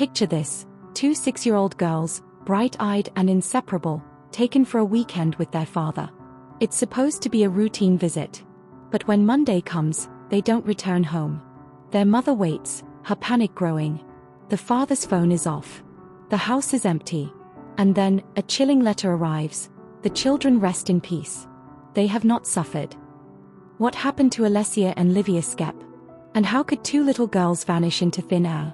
Picture this: two 6-year-old girls, bright-eyed and inseparable, taken for a weekend with their father. It's supposed to be a routine visit. But when Monday comes, they don't return home. Their mother waits, her panic growing. The father's phone is off. The house is empty. And then, a chilling letter arrives: the children rest in peace. They have not suffered. What happened to Alessia and Livia Schepp? And how could two little girls vanish into thin air?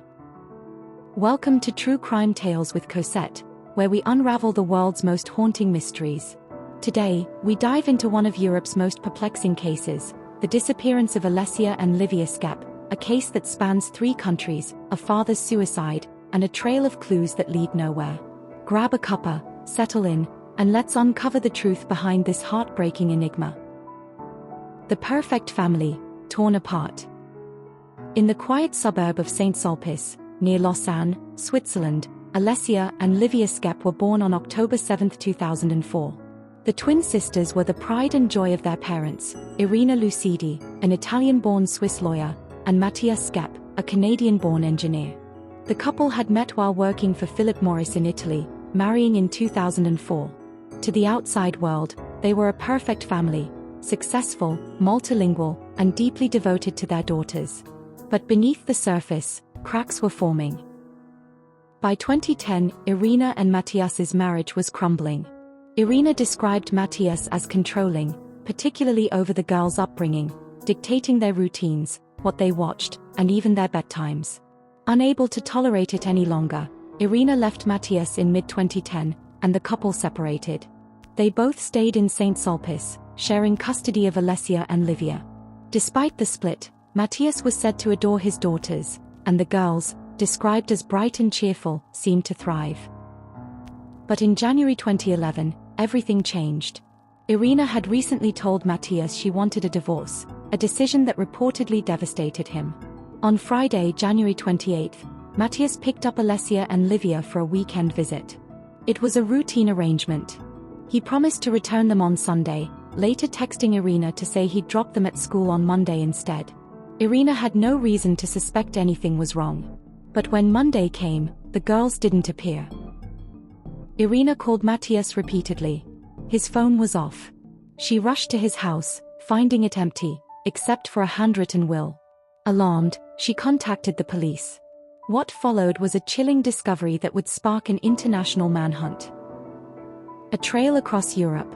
Welcome to True Crime Tales with Cosette, where we unravel the world's most haunting mysteries. Today, we dive into one of Europe's most perplexing cases, the disappearance of Alessia and Livia Schepp, a case that spans 3 countries, a father's suicide, and a trail of clues that lead nowhere. Grab a cuppa, settle in, and let's uncover the truth behind this heartbreaking enigma. The perfect family, torn apart. In the quiet suburb of St. Sulpice, near Lausanne, Switzerland, Alessia and Livia Schepp were born on October 7, 2004. The twin sisters were the pride and joy of their parents, Irina Lucidi, an Italian-born Swiss lawyer, and Matthias Schepp, a Canadian-born engineer. The couple had met while working for Philip Morris in Italy, marrying in 2004. To the outside world, they were a perfect family, successful, multilingual, and deeply devoted to their daughters. But beneath the surface, cracks were forming. By 2010, Irina and Matthias's marriage was crumbling. Irina described Matthias as controlling, particularly over the girls' upbringing, dictating their routines, what they watched, and even their bedtimes. Unable to tolerate it any longer, Irina left Matthias in mid-2010, and the couple separated. They both stayed in St. Sulpice, sharing custody of Alessia and Livia. Despite the split, Matthias was said to adore his daughters, and the girls, described as bright and cheerful, seemed to thrive. But in January 2011, everything changed. Irina had recently told Matthias she wanted a divorce, a decision that reportedly devastated him. On Friday, January 28, Matthias picked up Alessia and Livia for a weekend visit. It was a routine arrangement. He promised to return them on Sunday, later texting Irina to say he'd drop them at school on Monday instead. Irina had no reason to suspect anything was wrong. But when Monday came, the girls didn't appear. Irina called Matthias repeatedly. His phone was off. She rushed to his house, finding it empty, except for a handwritten will. Alarmed, she contacted the police. What followed was a chilling discovery that would spark an international manhunt. A trail across Europe.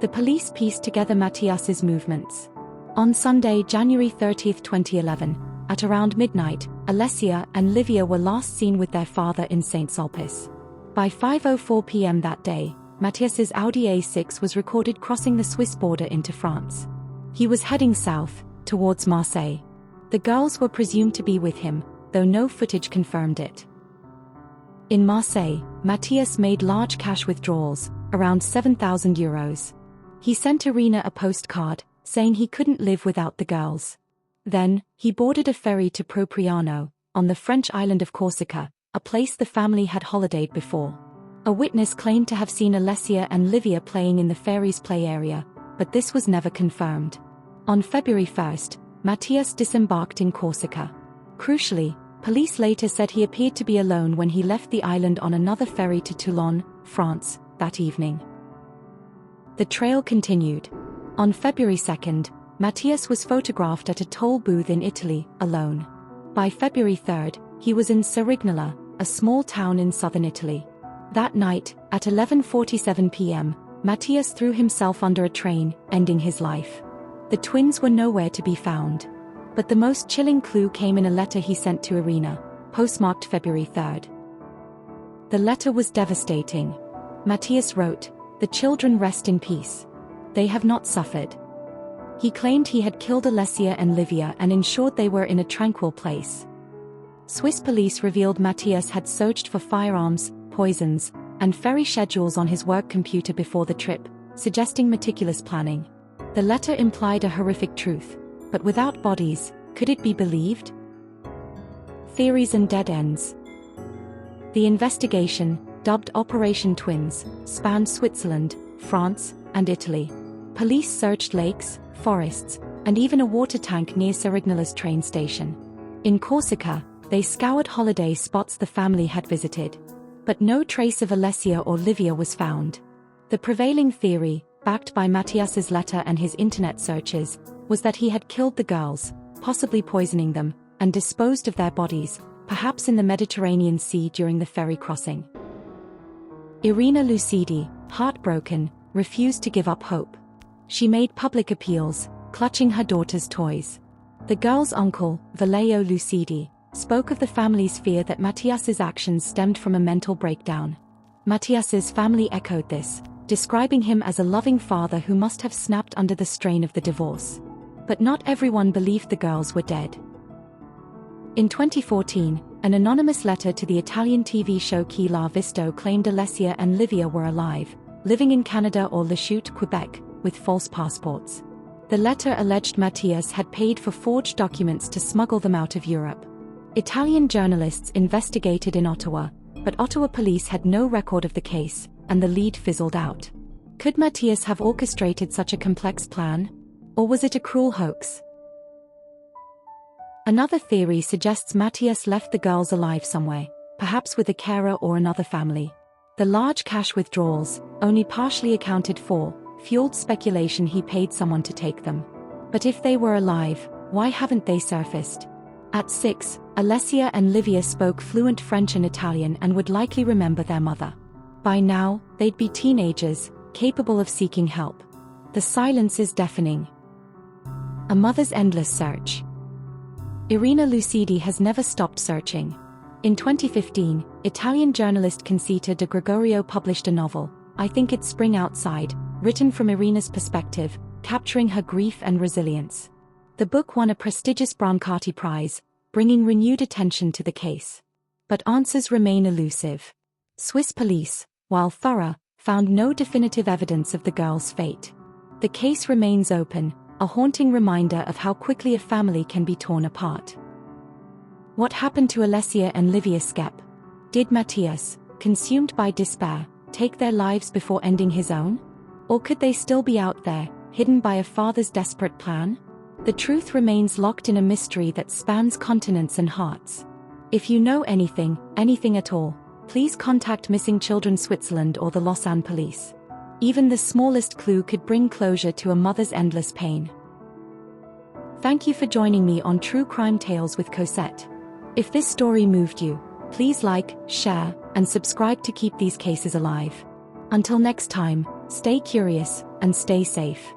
The police pieced together Matthias's movements. On Sunday, January 30, 2011, at around midnight, Alessia and Livia were last seen with their father in St. Sulpice. By 5:04 p.m. that day, Matthias's Audi A6 was recorded crossing the Swiss border into France. He was heading south, towards Marseille. The girls were presumed to be with him, though no footage confirmed it. In Marseille, Matthias made large cash withdrawals, around €7,000. He sent Irina a postcard, saying he couldn't live without the girls. Then, he boarded a ferry to Propriano, on the French island of Corsica, a place the family had holidayed before. A witness claimed to have seen Alessia and Livia playing in the ferry's play area, but this was never confirmed. On February 1, Matthias disembarked in Corsica. Crucially, police later said he appeared to be alone when he left the island on another ferry to Toulon, France, that evening. The trail continued. On February 2, Matthias was photographed at a toll booth in Italy, alone. By February 3, he was in Cerignola, a small town in southern Italy. That night, at 11:47 p.m., Matthias threw himself under a train, ending his life. The twins were nowhere to be found. But the most chilling clue came in a letter he sent to Irina, postmarked February 3. The letter was devastating. Matthias wrote, "The children rest in peace. They have not suffered." He claimed he had killed Alessia and Livia and ensured they were in a tranquil place. Swiss police revealed Matthias had searched for firearms, poisons, and ferry schedules on his work computer before the trip, suggesting meticulous planning. The letter implied a horrific truth, but without bodies, could it be believed? Theories and dead ends. The investigation, dubbed Operation Twins, spanned Switzerland, France, and Italy. Police searched lakes, forests, and even a water tank near Cerignola's train station. In Corsica, They scoured holiday spots the family had visited. But no trace of Alessia or Livia was found. The prevailing theory, backed by Matthias's letter and his internet searches, was that he had killed the girls, possibly poisoning them, and disposed of their bodies, perhaps in the Mediterranean Sea during the ferry crossing. Irina Lucidi, heartbroken, refused to give up hope. She made public appeals, clutching her daughter's toys. The girl's uncle, Vallejo Lucidi, spoke of the family's fear that Matthias's actions stemmed from a mental breakdown. Matthias's family echoed this, describing him as a loving father who must have snapped under the strain of the divorce. But not everyone believed the girls were dead. In 2014, an anonymous letter to the Italian TV show Chi l'ha visto claimed Alessia and Livia were alive, living in Canada or Lachute, Quebec, with false passports. The letter alleged Matthias had paid for forged documents to smuggle them out of Europe. Italian journalists investigated in Ottawa, but Ottawa police had no record of the case, and the lead fizzled out. Could Matthias have orchestrated such a complex plan? Or was it a cruel hoax? Another theory suggests Matthias left the girls alive somewhere, perhaps with a carer or another family. The large cash withdrawals, only partially accounted for, fueled speculation he paid someone to take them. But if they were alive, why haven't they surfaced? At 6, Alessia and Livia spoke fluent French and Italian and would likely remember their mother. By now, they'd be teenagers, capable of seeking help. The silence is deafening. A mother's endless search. Irina Lucidi has never stopped searching. In 2015, Italian journalist Concita de Gregorio published a novel, I Think It's Spring Outside, written from Irina's perspective, capturing her grief and resilience. The book won a prestigious Brancati Prize, bringing renewed attention to the case. But answers remain elusive. Swiss police, while thorough, found no definitive evidence of the girl's fate. The case remains open, a haunting reminder of how quickly a family can be torn apart. What happened to Alessia and Livia Schepp? Did Matthias, consumed by despair, take their lives before ending his own? Or could they still be out there, hidden by a father's desperate plan? The truth remains locked in a mystery that spans continents and hearts. If you know anything at all, please contact Missing Children Switzerland or the Lausanne police. Even the smallest clue could bring closure to a mother's endless pain. Thank you for joining me on True Crime Tales with Cosette. If this story moved you, please like, share, and subscribe to keep these cases alive. Until next time, stay curious and stay safe.